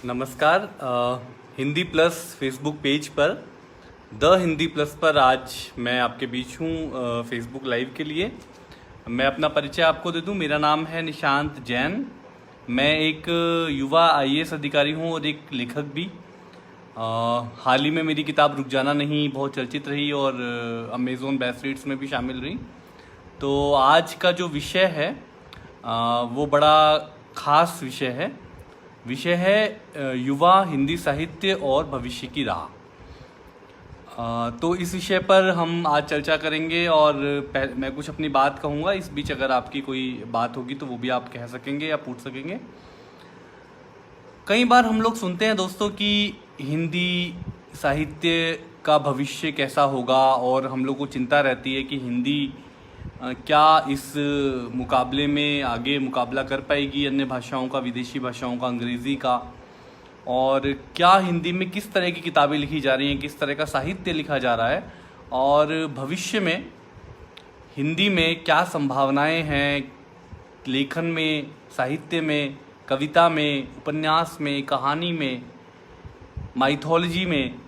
नमस्कार। Hindi plus Facebook page पर the Hindi plus पर आज मैं आपके बीच हूँ फेसबुक लाइव के लिए। मैं अपना परिचय आपको दे दूँ। मेरा नाम है निशांत जैन। मैं एक युवा आईएएस अधिकारी हूँ और एक लेखक भी। हाल ही में मेरी किताब रुक जाना नहीं बहुत चर्चित रही और अमेज़ॉन बेस्ट रीड्स में भी शामिल रही। तो आज का जो विषय है वो बड़ा ख़ास विषय है युवा हिंदी साहित्य और भविष्य की राह। तो इस विषय पर हम आज चर्चा करेंगे और मैं कुछ अपनी बात कहूँगा। इस बीच अगर आपकी कोई बात होगी तो वो भी आप कह सकेंगे या पूछ सकेंगे। कई बार हम लोग सुनते हैं दोस्तों कि हिंदी साहित्य का भविष्य कैसा होगा और हम लोग को चिंता रहती है कि हिंदी क्या इस मुकाबले में आगे मुकाबला कर पाएगी अन्य भाषाओं का, विदेशी भाषाओं का, अंग्रेज़ी का, और क्या हिंदी में किस तरह की किताबें लिखी जा रही हैं, किस तरह का साहित्य लिखा जा रहा है और भविष्य में हिंदी में क्या संभावनाएं हैं लेखन में, साहित्य में, कविता में, उपन्यास में, कहानी में, माइथोलॉजी में,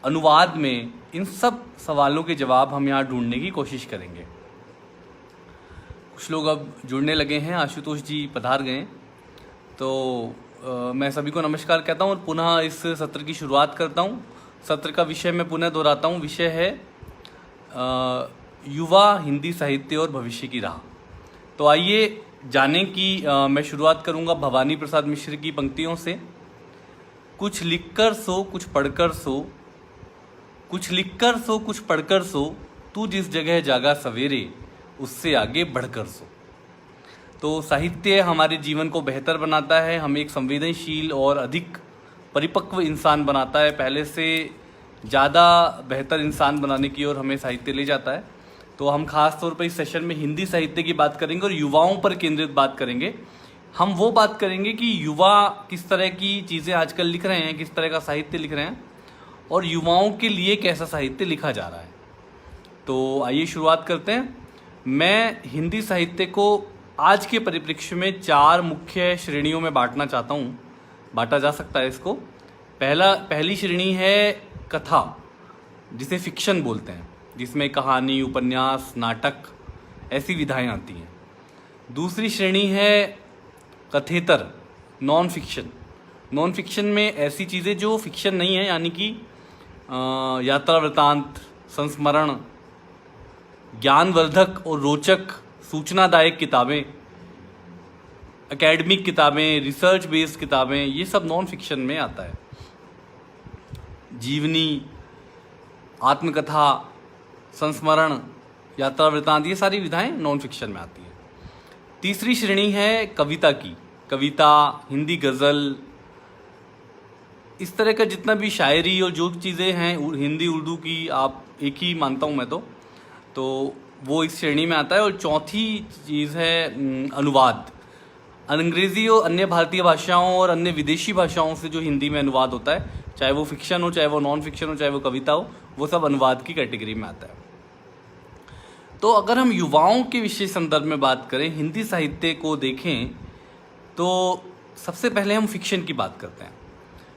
अनुवाद में। इन सब सवालों के जवाब हम यहाँ ढूंढने की कोशिश करेंगे। कुछ लोग अब जुड़ने लगे हैं। आशुतोष जी पधार गए। तो मैं सभी को नमस्कार कहता हूँ और पुनः इस सत्र की शुरुआत करता हूँ। सत्र का विषय मैं पुनः दोहराता हूँ। विषय है युवा हिंदी साहित्य और भविष्य की राह। तो आइए जाने की मैं शुरुआत करूँगा भवानी प्रसाद मिश्र की पंक्तियों से। कुछ लिखकर सो कुछ पढ़कर सो, कुछ लिखकर सो कुछ पढ़कर सो, तू जिस जगह जागा सवेरे उससे आगे बढ़कर सो। तो साहित्य हमारे जीवन को बेहतर बनाता है, हमें एक संवेदनशील और अधिक परिपक्व इंसान बनाता है, पहले से ज़्यादा बेहतर इंसान बनाने की ओर हमें साहित्य ले जाता है। तो हम खास तौर पर इस सेशन में हिंदी साहित्य की बात करेंगे और युवाओं पर केंद्रित बात करेंगे। हम वो बात करेंगे कि युवा किस तरह की चीज़ें आजकल लिख रहे हैं, किस तरह का साहित्य लिख रहे हैं और युवाओं के लिए कैसा साहित्य लिखा जा रहा है। तो आइए शुरुआत करते हैं। मैं हिंदी साहित्य को आज के परिप्रेक्ष्य में 4 मुख्य श्रेणियों में बांटना चाहता हूँ। बांटा जा सकता है इसको। पहली श्रेणी है कथा, जिसे फिक्शन बोलते हैं, जिसमें कहानी, उपन्यास, नाटक ऐसी विधाएं आती हैं। दूसरी श्रेणी है कथेतर, नॉन फिक्शन। नॉन फिक्शन में ऐसी चीज़ें जो फिक्शन नहीं है, यानी कि यात्रा वृतांत, संस्मरण, ज्ञानवर्धक और रोचक सूचनादायक किताबें, एकेडमिक किताबें, रिसर्च बेस्ड किताबें, ये सब नॉन फिक्शन में आता है। जीवनी, आत्मकथा, संस्मरण, यात्रा वृतांत, ये सारी विधाएं नॉन फिक्शन में आती हैं। तीसरी श्रेणी है कविता की। कविता, हिंदी गज़ल, इस तरह का जितना भी शायरी और जो चीज़ें हैं हिंदी उर्दू की, आप एक ही मानता हूँ मैं तो वो इस श्रेणी में आता है। और चौथी चीज़ है अनुवाद। अंग्रेज़ी और अन्य भारतीय भाषाओं और अन्य विदेशी भाषाओं से जो हिंदी में अनुवाद होता है, चाहे वो फिक्शन हो, चाहे वो नॉन फिक्शन हो, चाहे वो कविता हो, वो सब अनुवाद की कैटेगरी में आता है। तो अगर हम युवाओं के विशेष संदर्भ में बात करें, हिंदी साहित्य को देखें, तो सबसे पहले हम फिक्शन की बात करते हैं।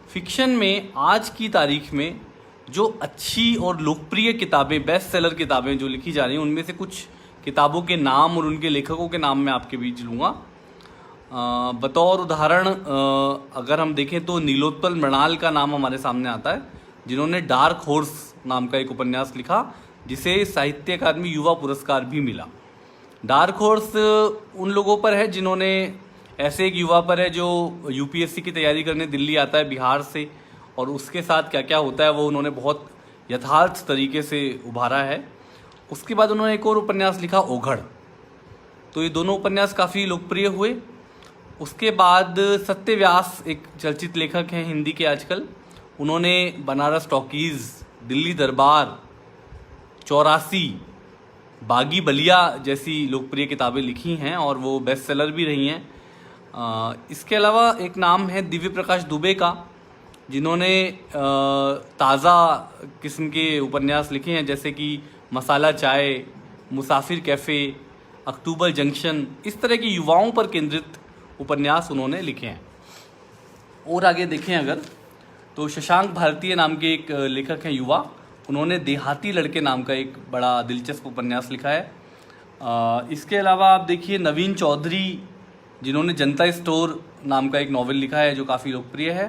फिक्शन में आज की तारीख में जो अच्छी और लोकप्रिय किताबें, बेस्ट सेलर किताबें जो लिखी जा रही हैं, उनमें से कुछ किताबों के नाम और उनके लेखकों के नाम मैं आपके बीच लूँगा। बतौर उदाहरण अगर हम देखें तो नीलोत्पल मृणाल का नाम हमारे सामने आता है, जिन्होंने डार्क हॉर्स नाम का एक उपन्यास लिखा, जिसे साहित्य अकादमी युवा पुरस्कार भी मिला। डार्क हॉर्स उन लोगों पर है जिन्होंने, ऐसे एक युवा पर है जो यूपीएससी की तैयारी करने दिल्ली आता है बिहार से, और उसके साथ क्या क्या होता है वो उन्होंने बहुत यथार्थ तरीके से उभारा है। उसके बाद उन्होंने एक और उपन्यास लिखा, ओघड़। तो ये दोनों उपन्यास काफ़ी लोकप्रिय हुए। उसके बाद सत्यव्यास एक चर्चित लेखक हैं हिंदी के आजकल। उन्होंने बनारस टॉकीज़, दिल्ली दरबार, 84, बागी बलिया जैसी लोकप्रिय किताबें लिखी हैं और वो बेस्ट सेलर भी रही हैं। इसके अलावा एक नाम है दिव्य प्रकाश दुबे का, जिन्होंने ताज़ा किस्म के उपन्यास लिखे हैं, जैसे कि मसाला चाय, मुसाफिर कैफ़े, अक्टूबर जंक्शन। इस तरह की युवाओं पर केंद्रित उपन्यास उन्होंने लिखे हैं। और आगे देखें अगर तो शशांक भारतीय नाम के एक लेखक हैं युवा, उन्होंने देहाती लड़के नाम का एक बड़ा दिलचस्प उपन्यास लिखा है। इसके अलावा आप देखिए नवीन चौधरी जिन्होंने जनता स्टोर नाम का एक नॉवेल लिखा है जो काफ़ी लोकप्रिय है।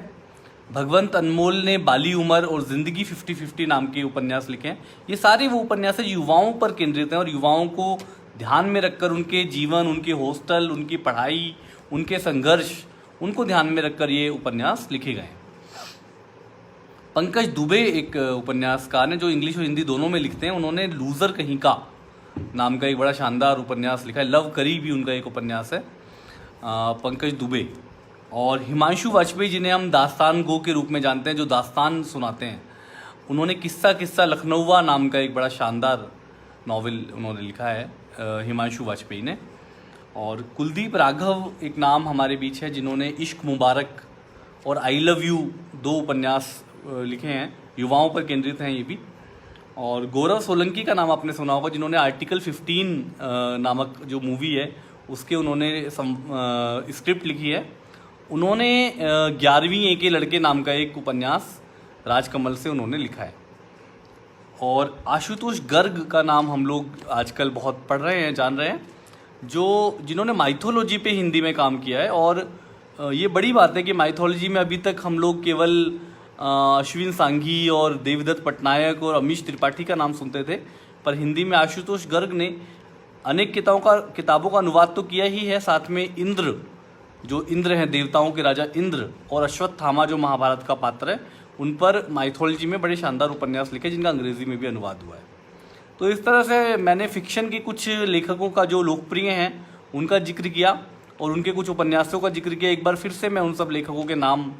भगवंत अनमोल ने बाली उमर और ज़िंदगी 50-50 नाम के उपन्यास लिखे हैं। ये सारे वो उपन्यास युवाओं पर केंद्रित हैं और युवाओं को ध्यान में रखकर उनके जीवन, उनके हॉस्टल, उनकी पढ़ाई, उनके संघर्ष, उनको ध्यान में रखकर ये उपन्यास लिखे गए हैं। पंकज दुबे एक उपन्यासकार हैं जो इंग्लिश और हिंदी दोनों में लिखते हैं। उन्होंने लूज़र कहीं का नाम का एक बड़ा शानदार उपन्यास लिखा है। लव करी भी उनका एक उपन्यास है, पंकज दुबे। और हिमांशु वाजपेयी जिन्हें हम दास्तान गो के रूप में जानते हैं, जो दास्तान सुनाते हैं, उन्होंने किस्सा लखनऊवा नाम का एक बड़ा शानदार नॉवेल उन्होंने लिखा है हिमांशु वाजपेयी ने। और कुलदीप राघव एक नाम हमारे बीच है जिन्होंने इश्क मुबारक और आई लव यू 2 उपन्यास लिखे हैं, युवाओं पर केंद्रित हैं ये भी। और गौरव सोलंकी का नाम आपने सुना होगा जिन्होंने आर्टिकल 15 नामक जो मूवी है उसके उन्होंने स्क्रिप्ट लिखी है। उन्होंने 11वीं ए के लड़के नाम का एक उपन्यास राजकमल से उन्होंने लिखा है। और आशुतोष गर्ग का नाम हम लोग आजकल बहुत पढ़ रहे हैं, जान रहे हैं, जिन्होंने माइथोलॉजी पे हिंदी में काम किया है। और ये बड़ी बात है कि माइथोलॉजी में अभी तक हम लोग केवल अश्विन सांघी और देवदत्त पटनायक और अमीश त्रिपाठी का नाम सुनते थे, पर हिंदी में आशुतोष गर्ग ने अनेक किताबों का अनुवाद तो किया ही है। साथ में इंद्र हैं, देवताओं के राजा इंद्र, और अश्वत्थामा जो महाभारत का पात्र है, उन पर माइथोलॉजी में बड़े शानदार उपन्यास लिखे जिनका अंग्रेजी में भी अनुवाद हुआ है। तो इस तरह से मैंने फिक्शन के कुछ लेखकों का जो लोकप्रिय हैं उनका जिक्र किया और उनके कुछ उपन्यासों का जिक्र किया। एक बार फिर से मैं उन सब लेखकों के नाम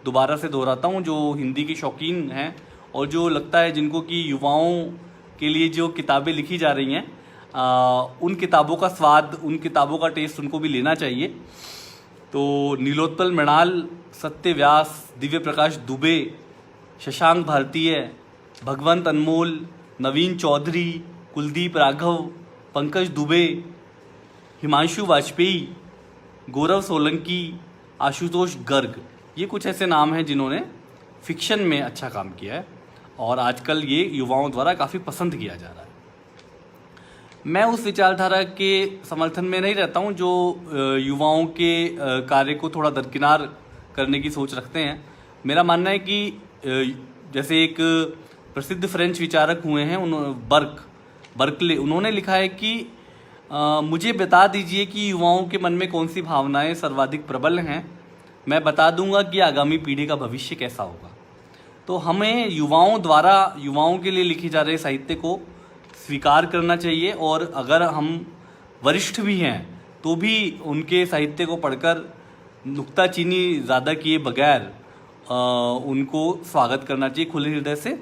दोबारा से दोहराता हूँ जो हिंदी के शौकीन हैं और जो लगता है जिनको कि युवाओं के लिए जो किताबें लिखी जा रही हैं उन किताबों का स्वाद, उन किताबों का टेस्ट उनको भी लेना चाहिए। तो नीलोत्पल मृणाल, सत्य व्यास, दिव्य प्रकाश दुबे, शशांक भारतीय, भगवंत अनमोल, नवीन चौधरी, कुलदीप राघव, पंकज दुबे, हिमांशु वाजपेयी, गौरव सोलंकी, आशुतोष गर्ग, ये कुछ ऐसे नाम हैं जिन्होंने फिक्शन में अच्छा काम किया है और आजकल ये युवाओं द्वारा काफ़ी पसंद किया जा रहा है। मैं उस विचारधारा के समर्थन में नहीं रहता हूँ जो युवाओं के कार्य को थोड़ा दरकिनार करने की सोच रखते हैं। मेरा मानना है कि जैसे एक प्रसिद्ध फ्रेंच विचारक हुए हैं बर्कले, उन्होंने लिखा है कि मुझे बता दीजिए कि युवाओं के मन में कौन सी भावनाएं सर्वाधिक प्रबल हैं, मैं बता दूंगा कि आगामी पीढ़ी का भविष्य कैसा होगा। तो हमें युवाओं द्वारा युवाओं के लिए लिखे जा रहे साहित्य को स्वीकार करना चाहिए और अगर हम वरिष्ठ भी हैं तो भी उनके साहित्य को पढ़कर नुक्ताचीनी ज़्यादा किए बगैर उनको स्वागत करना चाहिए खुले हृदय से।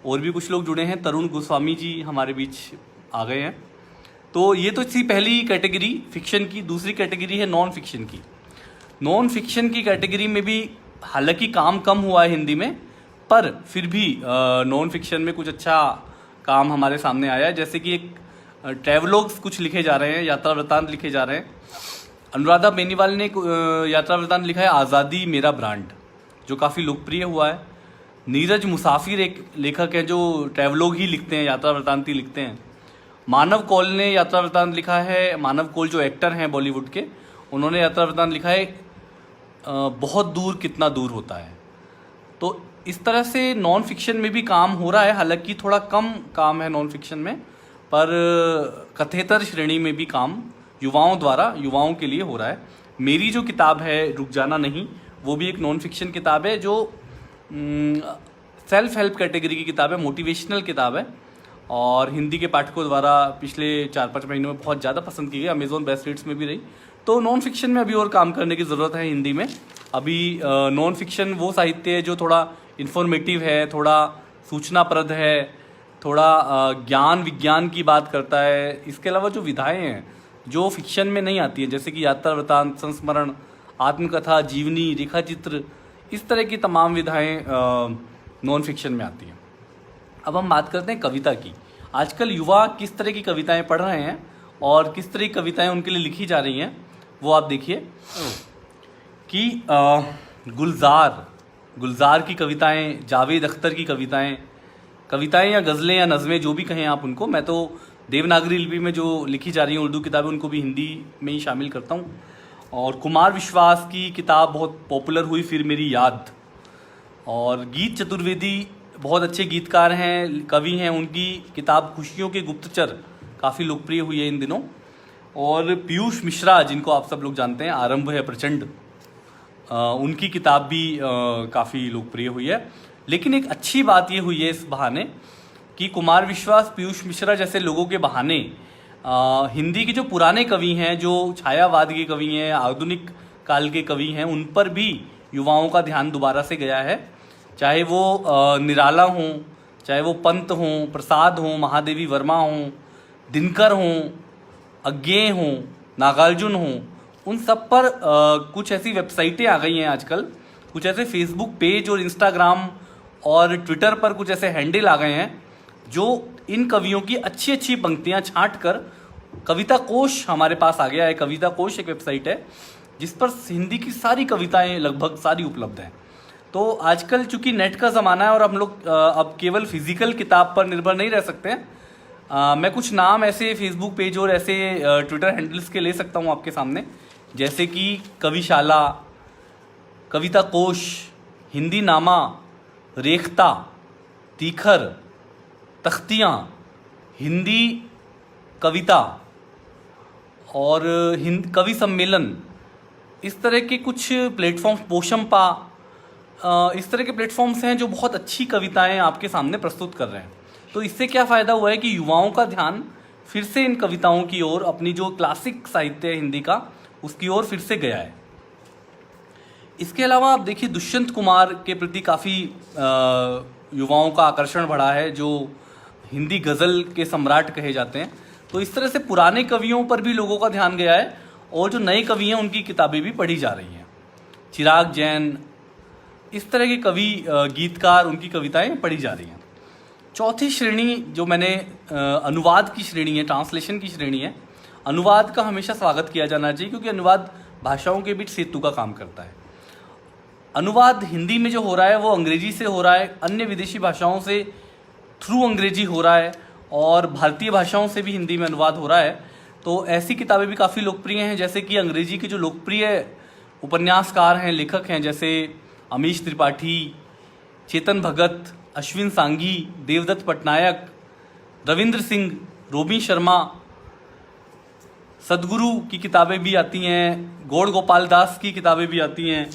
और भी कुछ लोग जुड़े हैं, तरुण गोस्वामी जी हमारे बीच आ गए हैं। तो ये तो थी पहली कैटेगरी फिक्शन की। दूसरी कैटेगरी है नॉन फिक्शन की। नॉन फिक्शन की कैटेगरी में भी हालांकि काम कम हुआ है हिंदी में, पर फिर भी नॉन फिक्शन में कुछ अच्छा काम हमारे सामने आया है। जैसे कि एक ट्रैवलॉग्स कुछ लिखे जा रहे हैं, यात्रा वृत्तांत लिखे जा रहे हैं। अनुराधा बेनीवाल ने यात्रा वृत्तांत लिखा है आज़ादी मेरा ब्रांड, जो काफ़ी लोकप्रिय हुआ है। नीरज मुसाफिर एक लेखक है जो ट्रैवलॉग ही लिखते हैं, यात्रा वृत्तांत ही लिखते हैं। मानव कौल ने यात्रा वृत्तांत लिखा है। मानव कौल जो एक्टर हैं बॉलीवुड के, उन्होंने यात्रा वृत्तांत लिखा है बहुत दूर कितना दूर होता है। तो इस तरह से नॉन फिक्शन में भी काम हो रहा है, हालांकि थोड़ा कम काम है नॉन फिक्शन में, पर कथेतर श्रेणी में भी काम युवाओं द्वारा युवाओं के लिए हो रहा है। मेरी जो किताब है रुक जाना नहीं, वो भी एक नॉन फिक्शन किताब है जो सेल्फ हेल्प कैटेगरी की किताब है, मोटिवेशनल किताब है और हिंदी के पाठकों द्वारा पिछले 4-5 महीनों में बहुत ज़्यादा पसंद की गई, अमेजोन बेस्ट रीड्स में भी रही। तो नॉन फिक्शन में अभी और काम करने की ज़रूरत है हिंदी में। अभी नॉन फिक्शन वो साहित्य है जो थोड़ा इन्फॉर्मेटिव है, थोड़ा सूचनाप्रद है, थोड़ा ज्ञान विज्ञान की बात करता है। इसके अलावा जो विधाएँ हैं जो फिक्शन में नहीं आती हैं, जैसे कि यात्रा वृत्तांत, संस्मरण, आत्मकथा, जीवनी, रेखाचित्र, इस तरह की तमाम विधाएँ नॉन फिक्शन में आती हैं। अब हम बात करते हैं कविता की। आजकल युवा किस तरह की कविताएं पढ़ रहे हैं और किस तरह की कविताएं उनके लिए लिखी जा रही हैं, वो आप देखिए कि गुलजार की कविताएं, जावेद अख्तर की कविताएं या गज़लें या नज़में जो भी कहें आप उनको, मैं तो देवनागरी लिपि में जो लिखी जा रही हैं उर्दू किताबें उनको भी हिंदी में ही शामिल करता हूँ। और कुमार विश्वास की किताब बहुत पॉपुलर हुई, फिर मेरी याद। और गीत चतुर्वेदी बहुत अच्छे गीतकार हैं, कवि हैं, उनकी किताब खुशियों के गुप्तचर काफ़ी लोकप्रिय हुई है इन दिनों। और पीयूष मिश्रा जिनको आप सब लोग जानते हैं, आरंभ है प्रचंड, उनकी किताब भी काफ़ी लोकप्रिय हुई है। लेकिन एक अच्छी बात ये हुई है इस बहाने कि कुमार विश्वास, पीयूष मिश्रा जैसे लोगों के बहाने हिंदी के जो पुराने कवि हैं, जो छायावाद के कवि हैं, आधुनिक काल के कवि हैं, उन पर भी युवाओं का ध्यान दोबारा से गया है। चाहे वो निराला हों, चाहे वो पंत हों, प्रसाद हों, महादेवी वर्मा हों, दिनकर हों, अज्ञेय हों, नागार्जुन हों, उन सब पर कुछ ऐसी वेबसाइटें आ गई हैं आजकल, कुछ ऐसे फेसबुक पेज और इंस्टाग्राम और ट्विटर पर कुछ ऐसे हैंडल आ गए हैं जो इन कवियों की अच्छी अच्छी पंक्तियां छांट कर, कविता कोश हमारे पास आ गया है। कविता कोश एक वेबसाइट है जिस पर हिंदी की सारी कविताएं लगभग सारी उपलब्ध हैं। तो आजकल चूंकि नेट का ज़माना है और हम लोग अब केवल फिजिकल किताब पर निर्भर नहीं रह सकते हैं। मैं कुछ नाम ऐसे फेसबुक पेज और ऐसे ट्विटर हैंडल्स के ले सकता हूँ आपके सामने, जैसे कि कविशाला, कविता कोश, हिंदी नामा, रेखता, तीखर, तख्तियाँ, हिंदी कविता और कवि सम्मेलन, इस तरह के कुछ प्लेटफॉर्म्स, पोशंपा, इस तरह के प्लेटफॉर्म्स हैं जो बहुत अच्छी कविताएं आपके सामने प्रस्तुत कर रहे हैं। तो इससे क्या फ़ायदा हुआ है कि युवाओं का ध्यान फिर से इन कविताओं की ओर, अपनी जो क्लासिक साहित्य है हिंदी का, उसकी ओर फिर से गया है। इसके अलावा आप देखिए दुष्यंत कुमार के प्रति काफ़ी युवाओं का आकर्षण बढ़ा है, जो हिंदी गज़ल के सम्राट कहे जाते हैं। तो इस तरह से पुराने कवियों पर भी लोगों का ध्यान गया है और जो नए कवि हैं उनकी किताबें भी पढ़ी जा रही हैं। चिराग जैन, इस तरह के कवि, गीतकार, उनकी कविताएं पढ़ी जा रही हैं। चौथी श्रेणी जो मैंने अनुवाद की श्रेणी है, ट्रांसलेशन की श्रेणी है। अनुवाद का हमेशा स्वागत किया जाना चाहिए क्योंकि अनुवाद भाषाओं के बीच सेतु का काम करता है। अनुवाद हिंदी में जो हो रहा है वो अंग्रेजी से हो रहा है, अन्य विदेशी भाषाओं से थ्रू अंग्रेजी हो रहा है और भारतीय भाषाओं से भी हिंदी में अनुवाद हो रहा है। तो ऐसी किताबें भी काफ़ी लोकप्रिय हैं, जैसे कि अंग्रेजी के जो लोकप्रिय उपन्यासकार हैं, लेखक हैं, जैसे अमीश त्रिपाठी, चेतन भगत, अश्विन सांघी, देवदत्त पटनायक, रविंद्र सिंह, रोबी शर्मा, सदगुरु की किताबें भी आती हैं, गौड़ गोपाल दास की किताबें भी आती हैं।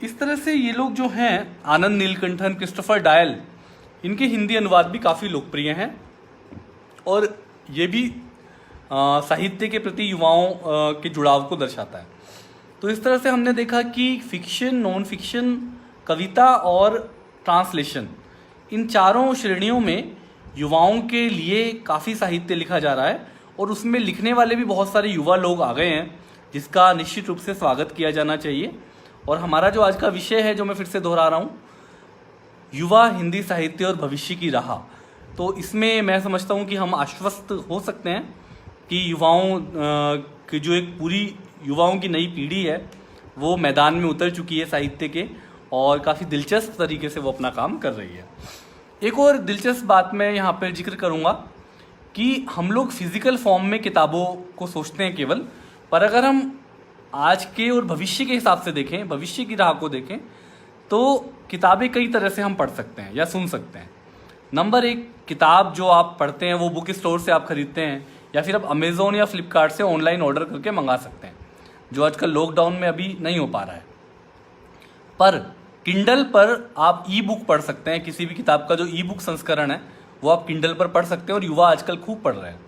इस तरह से ये लोग जो हैं, आनंद नीलकंठन, क्रिस्टोफर डायल, इनके हिंदी अनुवाद भी काफ़ी लोकप्रिय हैं और ये भी साहित्य के प्रति युवाओं के जुड़ाव को दर्शाता है। तो इस तरह से हमने देखा कि फिक्शन, नॉन फिक्शन, कविता और ट्रांसलेशन, इन चारों श्रेणियों में युवाओं के लिए काफ़ी साहित्य लिखा जा रहा है और उसमें लिखने वाले भी बहुत सारे युवा लोग आ गए हैं, जिसका निश्चित रूप से स्वागत किया जाना चाहिए। और हमारा जो आज का विषय है, जो मैं फिर से दोहरा रहा हूँ, युवा हिंदी साहित्य और भविष्य की राह, तो इसमें मैं समझता हूँ कि हम आश्वस्त हो सकते हैं कि युवाओं की जो एक पूरी युवाओं की नई पीढ़ी है वो मैदान में उतर चुकी है साहित्य के और काफ़ी दिलचस्प तरीके से वो अपना काम कर रही है। एक और दिलचस्प बात मैं यहाँ पर जिक्र करूँगा कि हम लोग फिज़िकल फॉर्म में किताबों को सोचते हैं केवल, पर अगर हम आज के और भविष्य के हिसाब से देखें, भविष्य की राह को देखें, तो किताबें कई तरह से हम पढ़ सकते हैं या सुन सकते हैं। नंबर एक, किताब जो आप पढ़ते हैं वो बुक स्टोर से आप खरीदते हैं या फिर आप अमेज़ोन या फ्लिपकार्ट से ऑनलाइन ऑर्डर करके मंगा सकते हैं, जो आजकल लॉकडाउन में अभी नहीं हो पा रहा है। पर किंडल पर आप ई बुक पढ़ सकते हैं, किसी भी किताब का जो ई बुक संस्करण है वो आप किंडल पर पढ़ सकते हैं और युवा आजकल खूब पढ़ रहे हैं।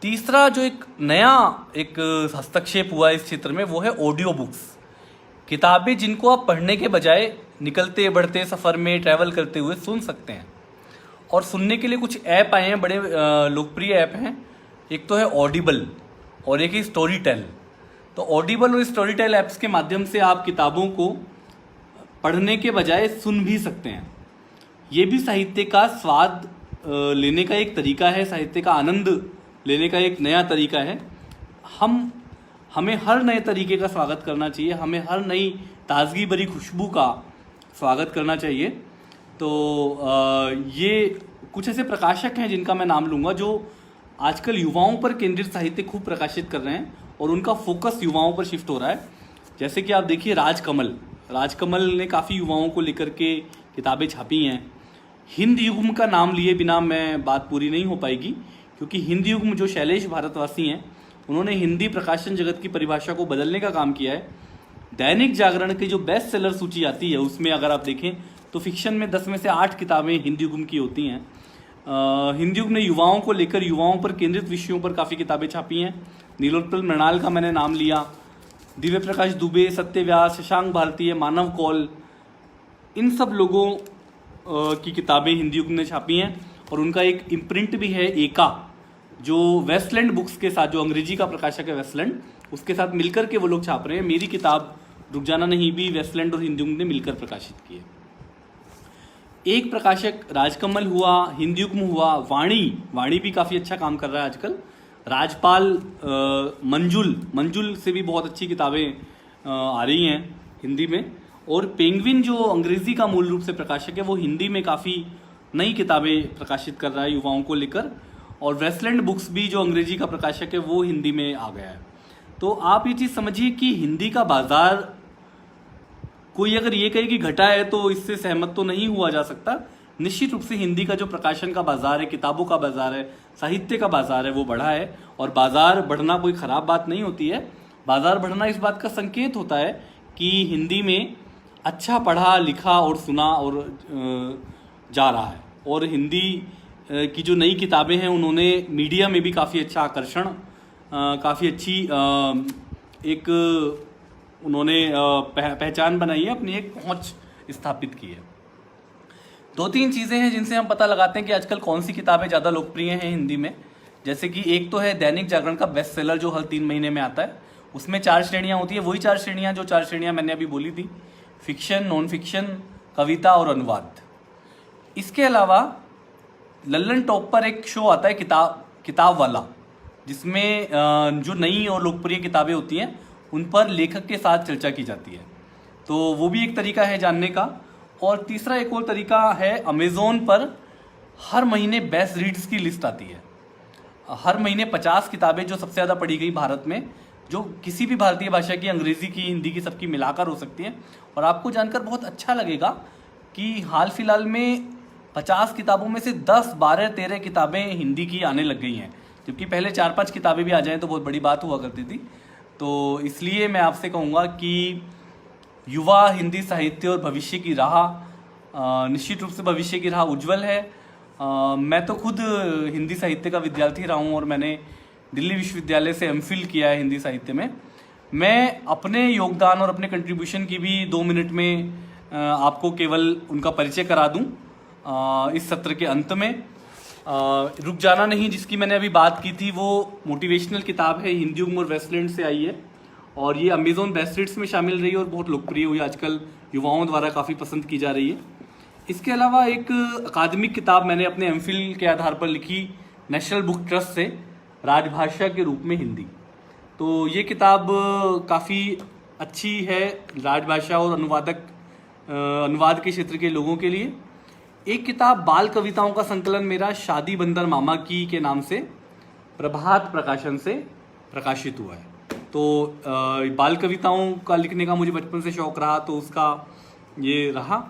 तीसरा जो एक नया हस्तक्षेप हुआ इस क्षेत्र में वो है ऑडियो बुक्स, किताबें जिनको आप पढ़ने के बजाय निकलते बढ़ते सफ़र में ट्रैवल करते हुए सुन सकते हैं। और सुनने के लिए कुछ ऐप आए हैं, बड़े लोकप्रिय ऐप हैं। एक तो है ऑडिबल और एक है स्टोरी टेल। तो ऑडिबल और स्टोरी टेल ऐप्स के माध्यम से आप किताबों को पढ़ने के बजाय सुन भी सकते हैं। ये भी साहित्य का स्वाद लेने का एक तरीका है, साहित्य का आनंद लेने का एक नया तरीका है। हम हमें हर नए तरीके का स्वागत करना चाहिए, हमें हर नई ताजगी भरी खुशबू का स्वागत करना चाहिए। तो ये कुछ ऐसे प्रकाशक हैं जिनका मैं नाम लूँगा जो आजकल युवाओं पर केंद्रित साहित्य खूब प्रकाशित कर रहे हैं और उनका फोकस युवाओं पर शिफ्ट हो रहा है। जैसे कि आप देखिए राजकमल ने काफ़ी युवाओं को लेकर के किताबें छापी हैं। हिंद युग्म का नाम लिए बिना मैं बात पूरी नहीं हो पाएगी, क्योंकि हिंद युग्म जो शैलेश भारतवासी हैं उन्होंने हिंदी प्रकाशन जगत की परिभाषा को बदलने का काम किया है। दैनिक जागरण की जो बेस्ट सेलर सूची आती है उसमें अगर आप देखें तो फिक्शन में 10 में से 8 किताबें हिंद युग्म की होती हैं। हिंद युग्म ने युवाओं को लेकर युवाओं पर केंद्रित विषयों पर काफ़ी किताबें छापी हैं। नीलोत्पल मृणाल का मैंने नाम लिया, दिव्य प्रकाश दुबे, सत्य व्यास, शशांक भारतीय, मानव कौल, इन सब लोगों की किताबें हिंद युग्म ने छापी हैं। और उनका एक इम्प्रिंट भी है एका, जो वेस्टलैंड बुक्स के साथ, जो अंग्रेजी का प्रकाशक है वेस्टलैंड, उसके साथ मिलकर के वो लोग छाप रहे हैं। मेरी किताब रुक जाना नहीं भी वेस्टलैंड और हिंद युग्म ने मिलकर प्रकाशित की है। एक प्रकाशक राजकमल हुआ, हिंद युग्म हुआ, वाणी भी काफ़ी अच्छा काम कर रहा है आजकल। राजपाल, मंजुल से भी बहुत अच्छी किताबें आ रही हैं हिंदी में। और पेंगुइन जो अंग्रेजी का मूल रूप से प्रकाशक है वो हिंदी में काफ़ी नई किताबें प्रकाशित कर रहा है युवाओं को लेकर। और वेस्टलैंड बुक्स भी जो अंग्रेजी का प्रकाशक है वो हिंदी में आ गया है। तो आप ये चीज़ समझिए कि हिंदी का बाजार, कोई अगर ये कहे कि घटा है तो इससे सहमत तो नहीं हुआ जा सकता। निश्चित रूप से हिंदी का जो प्रकाशन का बाजार है, किताबों का बाजार है, साहित्य का बाजार है, वो बढ़ा है। और बाजार बढ़ना कोई ख़राब बात नहीं होती है। बाजार बढ़ना इस बात का संकेत होता है कि हिंदी में अच्छा पढ़ा लिखा और सुना और जा रहा है। और हिंदी की जो नई किताबें हैं उन्होंने मीडिया में भी काफ़ी अच्छा आकर्षण, काफ़ी अच्छी एक उन्होंने पहचान बनाई है, अपनी एक पहुंच स्थापित की है। 2-3 चीज़ें हैं जिनसे हम पता लगाते हैं कि आजकल कौन सी किताबें ज़्यादा लोकप्रिय हैं हिंदी में। जैसे कि एक तो है दैनिक जागरण का बेस्ट सेलर जो हर 3 महीने में आता है। उसमें 4 श्रेणियाँ होती है, वही 4 श्रेणियाँ जो 4 श्रेणियाँ मैंने अभी बोली थी, फिक्शन, नॉन फिक्शन, कविता और अनुवाद। इसके अलावा लल्लन टॉप पर एक शो आता है किताब वाला, जिसमें जो नई और लोकप्रिय किताबें होती हैं उन पर लेखक के साथ चर्चा की जाती है। तो वो भी एक तरीका है जानने का। और तीसरा एक और तरीका है, अमेज़ॉन पर हर महीने बेस्ट रीड्स की लिस्ट आती है। हर महीने 50 किताबें जो सबसे ज़्यादा पढ़ी गई भारत में, जो किसी भी भारतीय भाषा की, अंग्रेज़ी की, हिंदी की, सबकी मिलाकर हो सकती हैं। और आपको जानकर बहुत अच्छा लगेगा कि हाल फिलहाल में 50 किताबों में से 10, 12, 13 किताबें हिंदी की आने लग गई हैं, जबकि पहले 4-5 किताबें भी आ जाएं तो बहुत बड़ी बात हुआ करती थी। तो इसलिए मैं आपसे कहूँगा कि युवा हिंदी साहित्य और भविष्य की राह, निश्चित रूप से भविष्य की राह उज्जवल है। मैं तो खुद हिंदी साहित्य का विद्यार्थी रहा हूँ और मैंने दिल्ली विश्वविद्यालय से एमफिल किया है हिंदी साहित्य में। मैं अपने योगदान और अपने कंट्रीब्यूशन की भी 2 मिनट में आपको केवल उनका परिचय करा दूँ इस सत्र के अंत में। रुक जाना नहीं, जिसकी मैंने अभी बात की थी, वो मोटिवेशनल किताब है, हिंदी युग्म और वेस्टलैंड से आई है और ये अमेज़ॉन बेस्ट रीड्स में शामिल रही है और बहुत लोकप्रिय हुई, आजकल युवाओं द्वारा काफ़ी पसंद की जा रही है। इसके अलावा एक अकादमिक किताब मैंने अपने एमफिल के आधार पर लिखी नेशनल बुक ट्रस्ट से, राजभाषा के रूप में हिंदी। तो ये किताब काफ़ी अच्छी है राजभाषा और अनुवाद के क्षेत्र के लोगों के लिए। एक किताब बाल कविताओं का संकलन मेरा शादी बंदर मामा की के नाम से प्रभात प्रकाशन से प्रकाशित हुआ है। तो बाल कविताओं का लिखने का मुझे बचपन से शौक रहा, तो उसका ये रहा।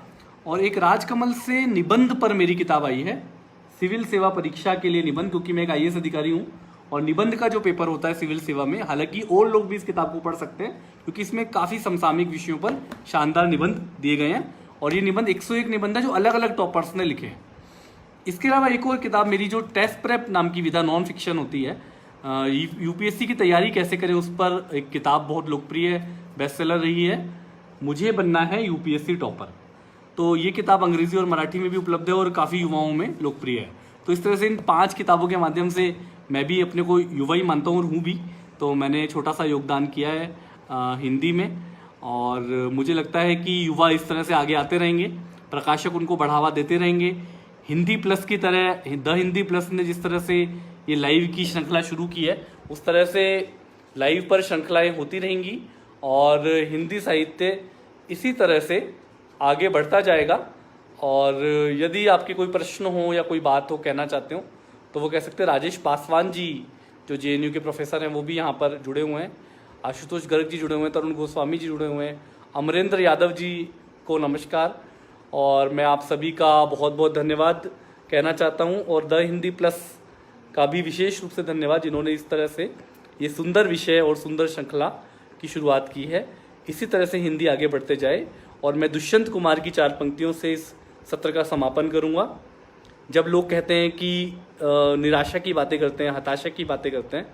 और एक राजकमल से निबंध पर मेरी किताब आई है, सिविल सेवा परीक्षा के लिए निबंध, क्योंकि मैं एक IAS अधिकारी हूँ और निबंध का जो पेपर होता है सिविल सेवा में, हालांकि और लोग भी इस किताब को पढ़ सकते हैं क्योंकि इसमें काफ़ी समसामयिक विषयों पर शानदार निबंध दिए गए हैं और ये निबंध 101 निबंध है जो अलग अलग टॉपर्स ने लिखे हैं। इसके अलावा एक और किताब मेरी जो टेस्ट प्रेप नाम की विधा नॉन फिक्शन होती है, UPSC की तैयारी कैसे करें, उस पर एक किताब बहुत लोकप्रिय बेस्ट सेलर रही है, मुझे बनना है UPSC टॉपर। तो ये किताब अंग्रेजी और मराठी में भी उपलब्ध है और काफ़ी युवाओं में लोकप्रिय है। तो इस तरह से इन 5 किताबों के माध्यम से मैं भी अपने को युवा ही मानता हूँ और हूँ भी, तो मैंने छोटा सा योगदान किया है हिंदी में। और मुझे लगता है कि युवा इस तरह से आगे आते रहेंगे, प्रकाशक उनको बढ़ावा देते रहेंगे। हिंदी प्लस की तरह द हिंदी प्लस ने जिस तरह से ये लाइव की श्रृंखला शुरू की है, उस तरह से लाइव पर श्रृंखलाएं होती रहेंगी और हिंदी साहित्य इसी तरह से आगे बढ़ता जाएगा। और यदि आपके कोई प्रश्न हो या कोई बात हो, कहना चाहते हो, तो वो कह सकते हैं। राजेश पासवान जी जो JNU के प्रोफेसर हैं वो भी यहाँ पर जुड़े हुए हैं, आशुतोष गर्ग जी जुड़े हुए हैं, तरुण गोस्वामी जी जुड़े हुए हैं, अमरेंद्र यादव जी को नमस्कार। और मैं आप सभी का बहुत बहुत धन्यवाद कहना चाहता हूँ, और द हिंदी प्लस का भी विशेष रूप से धन्यवाद, जिन्होंने इस तरह से ये सुंदर विषय और सुंदर श्रृंखला की शुरुआत की है। इसी तरह से हिंदी आगे बढ़ते जाए। और मैं दुष्यंत कुमार की 4 पंक्तियों से इस सत्र का समापन करूँगा। जब लोग कहते हैं कि निराशा की बातें करते हैं, हताशा की बातें करते हैं,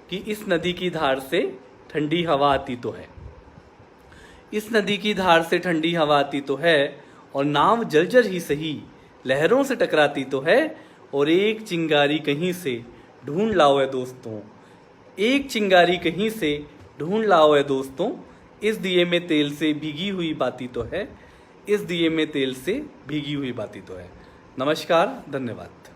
कि इस नदी की धार से ठंडी हवा आती तो है, इस नदी की धार से ठंडी हवा आती तो है, और नाव जर्जर ही सही लहरों से टकराती तो है, और एक चिंगारी कहीं से ढूंढ लाओ है दोस्तों, एक चिंगारी कहीं से ढूंढ लाओ है दोस्तों, इस दिए में तेल से भीगी हुई बाती तो है, इस दिए में तेल से भीगी हुई बाती तो है। नमस्कार, धन्यवाद।